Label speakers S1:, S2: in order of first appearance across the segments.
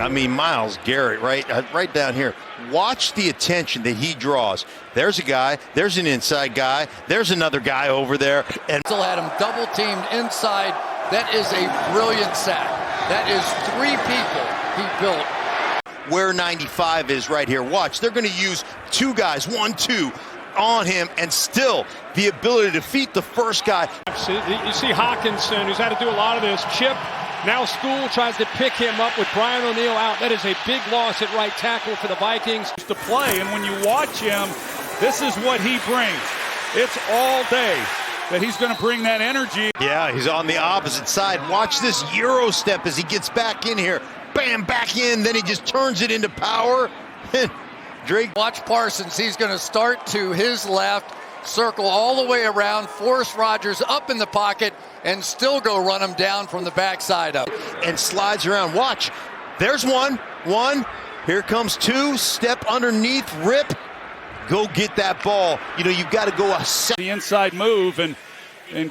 S1: I mean, Myles Garrett, right down here. Watch the attention that he draws. There's a guy. There's an inside guy. There's another guy over there. And
S2: still had him double teamed inside. That is a brilliant sack. That is 3 people he built.
S1: Where 95 is right here. Watch. They're going to use 2 guys, 1-2, on him, and still the ability to defeat the first guy.
S3: You see Hawkinson, who's had to do a lot of this. Chip. Now School tries to pick him up with Brian O'Neill out. That is a big loss at right tackle for the Vikings.
S4: To play, and when you watch him, this is what he brings. It's all day that he's going to bring that energy.
S1: Yeah, he's on the opposite side. Watch this Euro step as he gets back in here. Bam, back in. Then he just turns it into power. Drake.
S2: Watch Parsons. He's going to start to his left, circle all the way around, force Rodgers up in the pocket, and still go run him down from the backside up.
S1: And slides around. Watch. There's one. Here comes 2. Step underneath. Rip. Go get that ball. You know, you've got to go
S4: the inside move and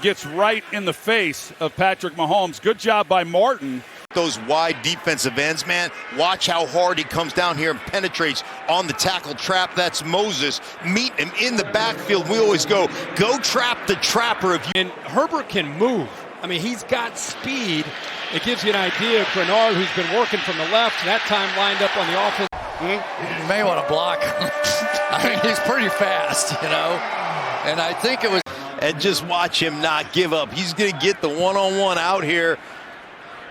S4: gets right in the face of Patrick Mahomes. Good job by Martin.
S1: Those wide defensive ends, man. Watch how hard he comes down here and penetrates on the tackle trap. That's Moses. Meet him in the backfield. We always go trap the trapper.
S3: And Herbert can move. I mean, he's got speed. It gives you an idea of Bernard, who's been working from the left, that time lined up on the offense.
S2: You may want to block him. I mean, he's pretty fast, you know. And I think it was.
S1: And just watch him not give up. He's going to get the one-on-one out here.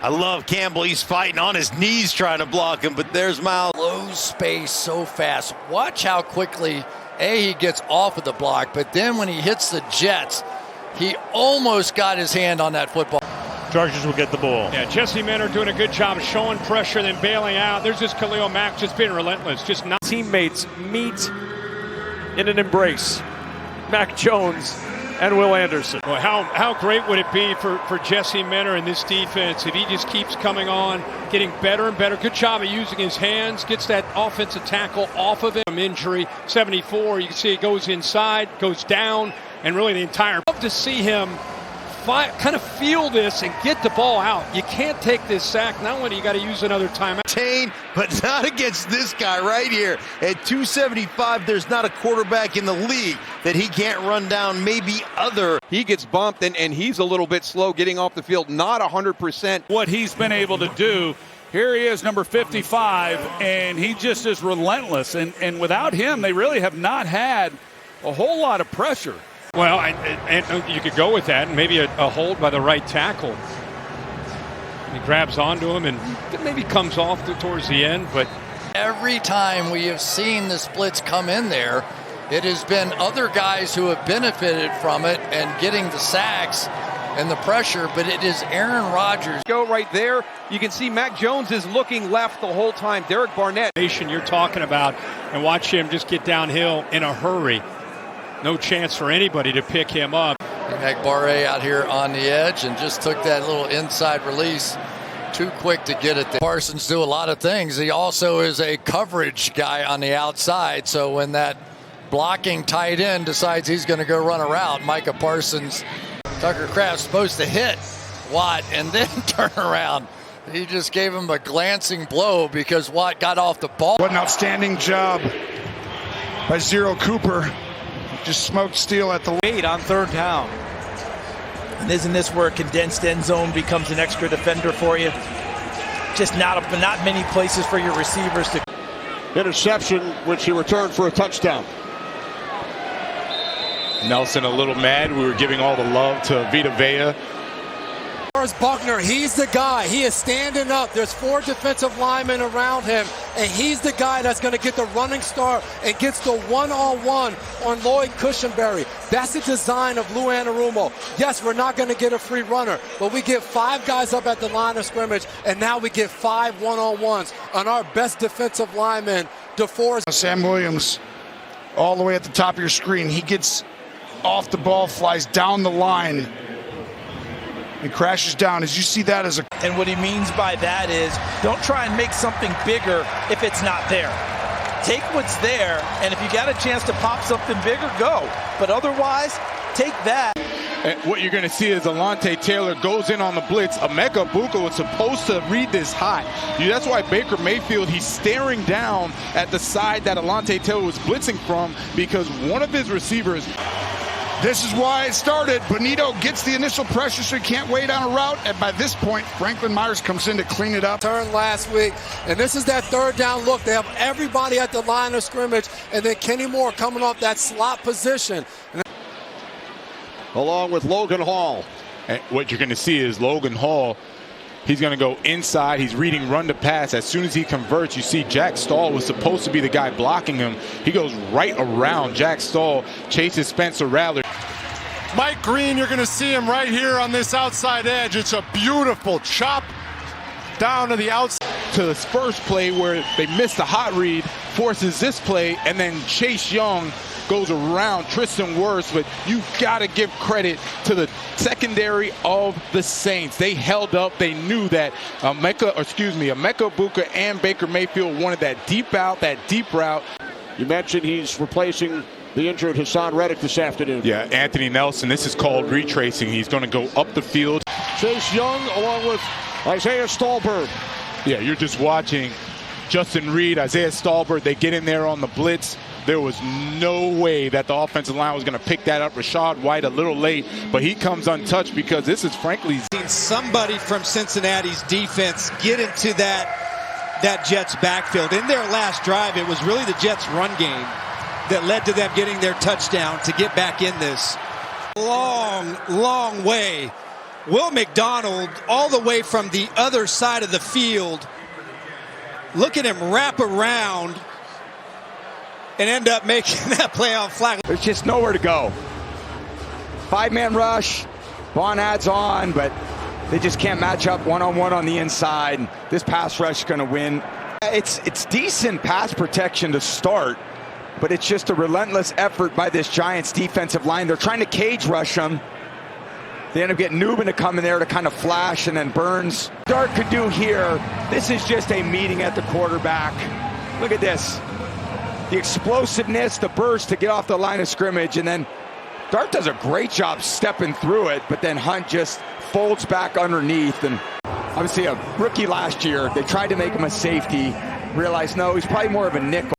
S1: I love Campbell. He's fighting on his knees trying to block him, but there's Myles.
S2: Low space so fast. Watch how quickly, he gets off of the block, but then when he hits the Jets, he almost got his hand on that football.
S5: Chargers will get the ball.
S3: Yeah, Jesse Minter doing a good job showing pressure, then bailing out. There's just Khalil Mack just being relentless. Just not.
S5: Teammates meet in an embrace. Mac Jones and Will Anderson.
S3: Well, how great would it be for Jesse Minter and this defense if he just keeps coming on, getting better and better. Good job of using his hands, gets that offensive tackle off of him. Injury, 74, you can see it goes inside, goes down, and really the entire. Love to see him kind of feel this and get the ball out. You can't take this sack. Not only you got to use another timeout.
S1: But not against this guy right here. At 275, there's not a quarterback in the league that he can't run down. Maybe other.
S6: He gets bumped, and he's a little bit slow getting off the field. Not 100%.
S4: What he's been able to do. Here he is, number 55, and he just is relentless. And without him, they really have not had a whole lot of pressure.
S3: Well, and you could go with that, and maybe a hold by the right tackle. He grabs onto him and maybe comes off towards the end. But
S2: every time we have seen the splits come in there, it has been other guys who have benefited from it and getting the sacks and the pressure, but it is Aaron Rodgers.
S6: Go right there. You can see Mac Jones is looking left the whole time. Derek Barnett.
S3: You're talking about, and watch him just get downhill in a hurry. No chance for anybody to pick him up.
S2: Barre out here on the edge and just took that little inside release. Too quick to get it there. Parsons do a lot of things. He also is a coverage guy on the outside. So when that blocking tight end decides he's going to go run a route, Micah Parsons, Tucker Kraft's supposed to hit Watt and then turn around. He just gave him a glancing blow because Watt got off the ball.
S7: What an outstanding job by Zero Cooper. Just smoked steel at the
S8: lead on 3rd down. And isn't this where a condensed end zone becomes an extra defender for you? Just not many places for your receivers to.
S9: Interception, which he returned for a touchdown.
S10: Nelson a little mad. We were giving all the love to Vita Vea.
S11: Buckner, he's the guy. He is standing up. There's 4 defensive linemen around him, and he's the guy that's going to get the running start and gets the one-on-one on Lloyd Cushenberry. That's the design of Lou Anarumo. Yes, we're not going to get a free runner, but we get 5 guys up at the line of scrimmage, and now we get 5 one-on-ones on our best defensive lineman, DeForest.
S7: Sam Williams, all the way at the top of your screen. He gets off the ball, flies down the line, and crashes down. As you see that as a.
S8: And what he means by that is don't try and make something bigger if it's not there. Take what's there, and if you got a chance to pop something bigger, go. But otherwise, take that.
S10: And what you're going to see is Alontae Taylor goes in on the blitz. Emeka Egbuka was supposed to read this hot. That's why Baker Mayfield, he's staring down at the side that Alontae Taylor was blitzing from, because one of his receivers.
S7: This is why it started. Bonito gets the initial pressure, so he can't wait on a route. And by this point, Franklin Myers comes in to clean it up.
S11: Turn last week, and this is that third down look. They have everybody at the line of scrimmage, and then Kenny Moore coming off that slot position.
S9: Along with Logan Hall.
S10: And what you're going to see is Logan Hall, he's going to go inside. He's reading run to pass. As soon as he converts, you see Jack Stahl was supposed to be the guy blocking him. He goes right around Jack Stahl, chases Spencer Rattler.
S12: Mike Green, you're going to see him right here on this outside edge. It's a beautiful chop down to the outside.
S10: To this first play where they missed the hot read, forces this play, and then Chase Young goes around Tristan Wirfs. But you got to give credit to the secondary of the Saints. They held up. They knew that Emeka Egbuka and Baker Mayfield wanted that deep out, that deep route.
S9: You mentioned he's replacing the injured Hassan Reddick this afternoon.
S10: Yeah, Anthony Nelson. This is called retracing. He's going to go up the field.
S9: Chase Young along with Isaiah Stallbird.
S10: Yeah, you're just watching Justin Reed, Isaiah Stallbird. They get in there on the blitz. There was no way that the offensive line was going to pick that up. Rashad White a little late, but he comes untouched because this is frankly.
S13: Somebody from Cincinnati's defense get into that Jets backfield. In their last drive, it was really the Jets run game that led to them getting their touchdown to get back in this. Long way. Will McDonald all the way from the other side of the field. Look at him wrap around and end up making that play on flag.
S14: There's just nowhere to go. Five-man rush. Vaughn adds on, but they just can't match up one-on-one on the inside. This pass rush is going to win. It's decent pass protection to start, but it's just a relentless effort by this Giants defensive line. They're trying to cage rush them. They end up getting Newman to come in there to kind of flash, and then Burns. Dart could do here. This is just a meeting at the quarterback. Look at this. The explosiveness, the burst to get off the line of scrimmage, and then Dart does a great job stepping through it, but then Hunt just folds back underneath. And obviously a rookie last year, they tried to make him a safety, realized no, he's probably more of a nickel.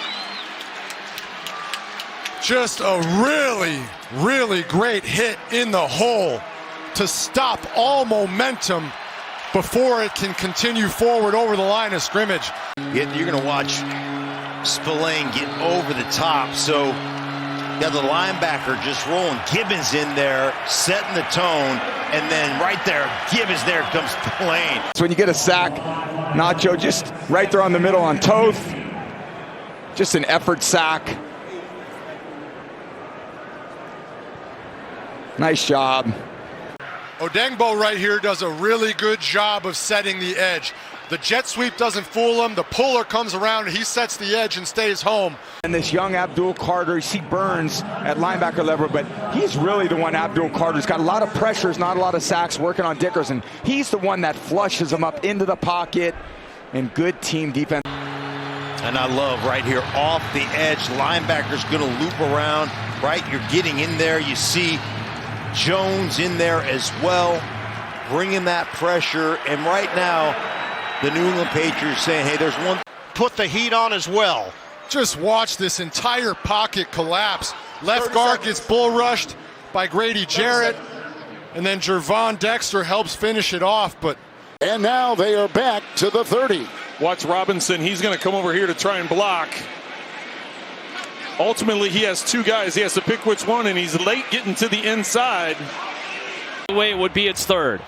S12: Just a really, really great hit in the hole to stop all momentum before it can continue forward over the line of scrimmage.
S1: You're going to watch Spillane get over the top. So you got the linebacker just rolling. Gibbons in there, setting the tone, and then right there, Gibbons, there comes Spillane.
S14: So when you get a sack, Nacho just right there on the middle on Toth. Just an effort sack. Nice job.
S12: Odengbo right here does a really good job of setting the edge. The jet sweep doesn't fool him. The puller comes around, and he sets the edge and stays home.
S14: And this young Abdul Carter, you see Burns at linebacker level, but he's really the one, Abdul Carter's got a lot of pressures, not a lot of sacks, working on Dickerson. He's the one that flushes him up into the pocket, and good team defense.
S1: And I love right here off the edge, linebacker's going to loop around, right? You're getting in there. You see Jones in there as well, bringing that pressure. And right now, the New England Patriots saying, hey, there's one.
S12: Put the heat on as well. Just watch this entire pocket collapse. Left guard gets bull rushed by Grady Jarrett, and then Jervon Dexter helps finish it off. But
S9: and now they are back to the 30.
S4: Watch Robinson. He's going to come over here to try and block. Ultimately, he has two guys. He has to pick which one, and he's late getting to the inside.
S5: The way it would be, it's third.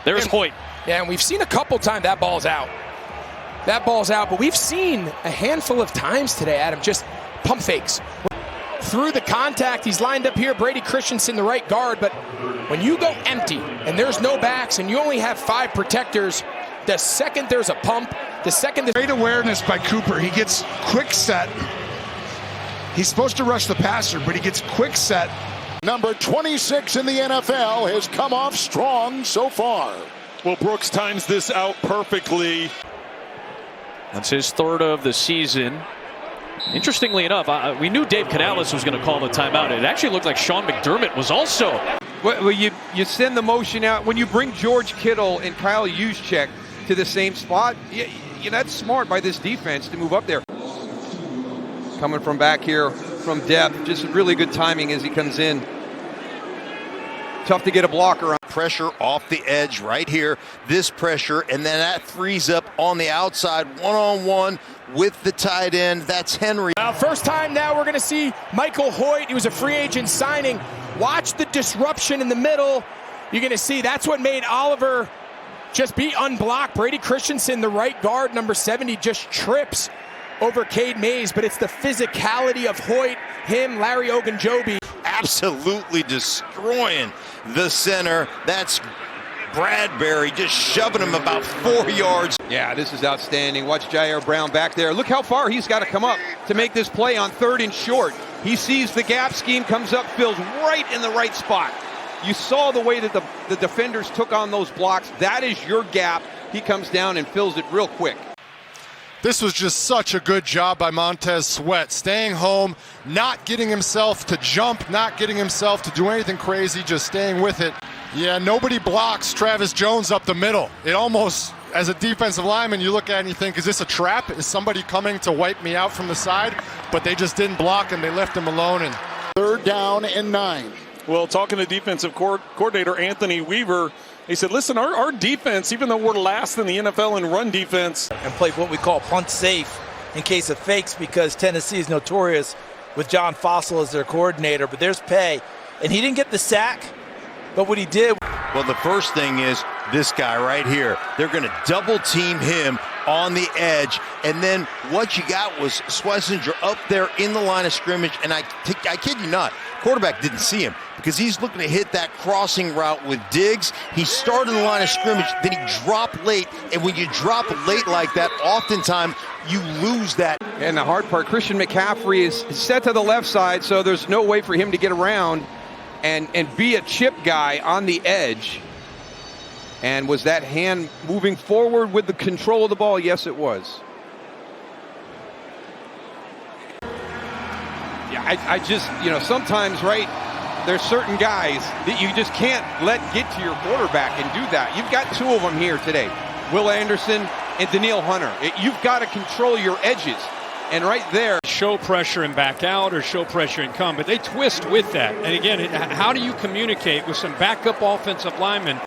S5: There's Hoyt.
S15: Yeah, and we've seen a couple times that ball's out. That ball's out, but we've seen a handful of times today, Adam, just pump fakes. Through the contact, he's lined up here, Brady Christensen, the right guard, but when you go empty and there's no backs and you only have 5 protectors, the second there's a pump, the second there's...
S7: Great awareness by Cooper. He gets quick set. He's supposed to rush the passer, but he gets quick set.
S9: Number 26 in the NFL has come off strong so far.
S4: Well, Brooks times this out perfectly.
S5: That's his third of the season. Interestingly enough, we knew Dave Canales was going to call the timeout. It actually looked like Sean McDermott was also.
S6: Well, you send the motion out. When you bring George Kittle and Kyle Juszczyk to the same spot, that's smart by this defense to move up there. Coming from back here from depth, just really good timing as he comes in. Tough to get a blocker on.
S1: Pressure off the edge right here. This pressure, and then that frees up on the outside, one-on-one with the tight end. That's Henry.
S15: First time now we're going to see Michael Hoyt. He was a free agent signing. Watch the disruption in the middle. You're going to see that's what made Oliver just be unblocked. Brady Christensen, the right guard, number 70, just trips over Cade Mays, but it's the physicality of Hoyt, him, Larry Ogunjobi.
S1: Absolutely destroying the center. That's Bradbury just shoving him about 4 yards.
S6: Yeah, this is outstanding. Watch Jair Brown back there. Look how far he's got to come up to make this play on 3rd and short. He sees the gap scheme, comes up, fills right in the right spot. You saw the way that the defenders took on those blocks. That is your gap. He comes down and fills it real quick.
S12: This was just such a good job by Montez Sweat, staying home, not getting himself to jump, not getting himself to do anything crazy, just staying with it. Yeah, nobody blocks Travis Jones up the middle. It almost, as a defensive lineman, you look at it and you think, is this a trap? Is somebody coming to wipe me out from the side? But they just didn't block him. They left him alone. And
S9: 3rd down and 9.
S4: Well, talking to defensive coordinator Anthony Weaver, he said, listen, our defense, even though we're last in the NFL in run defense.
S8: And play what we call punt safe in case of fakes, because Tennessee is notorious with John Fossil as their coordinator. But there's pay. And he didn't get the sack, but what he did.
S1: Well, the first thing is this guy right here. They're going to double team him on the edge. And then what you got was Schlesinger up there in the line of scrimmage. And I kid you not, quarterback didn't see him because he's looking to hit that crossing route with Diggs. He started in the line of scrimmage, then he dropped late. And when you drop late like that, oftentimes you lose that.
S6: And the hard part, Christian McCaffrey is set to the left side, so there's no way for him to get around and be a chip guy on the edge. And was that hand moving forward with the control of the ball? Yes, it was. Yeah, I just, sometimes, right, there's certain guys that you just can't let get to your quarterback and do that. You've got 2 of them here today, Will Anderson and Danielle Hunter. You've got to control your edges. And right there,
S3: show pressure and back out or show pressure and come, but they twist with that. And again, how do you communicate with some backup offensive linemen?